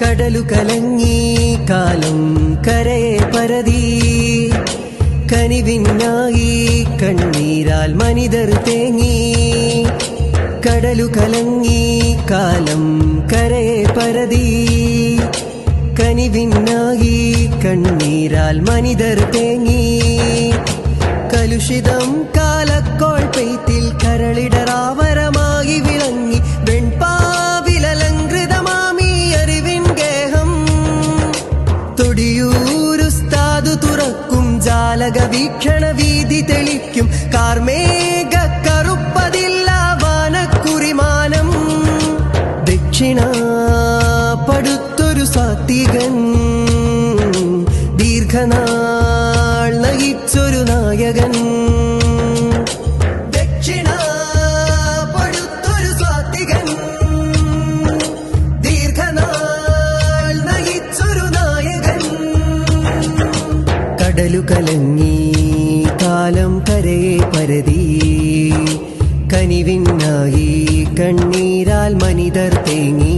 കടലു കലങ്ങി കാലം കരയെ പരതി കനിവിനായി കണ്ണീരാൽ മനിതർ തേങ്ങി കടലു കലങ്ങി കാലം കരയെ പരതി കനിവിനായി കണ്ണീരാൽ മനിതർ തേങ്ങി കലുഷിതം കാലക്കോൾ പെയ്ത്തിൽ കരളിടറാവരമായി വിളങ്ങി വെൺപാവിലലങ്കൃതമാമീ അറിവിൻ ഗേഹം തൊടിയൂരുസ്താദു തുറക്കും ജാലക വീക്ഷണ വീതി തെളിക്കും കാർമേഘ കറുപ്പതില്ല വാനക്കുറിമാനം ദക്ഷിണ പടുത്തൊരു സാത്വികൻ ദീർഘനാൾ നയിച്ചൊരു നായകൻ ദക്ഷിണ പടുത്തൊരു സാത്വികൻ ദീർഘനാൾ നയിച്ചൊരു നായകൻ കടലു കലങ്ങി കാലം കരയെ പരതി കനിവിനായി കണ്ണീരാൽ മനിതർ തേങ്ങി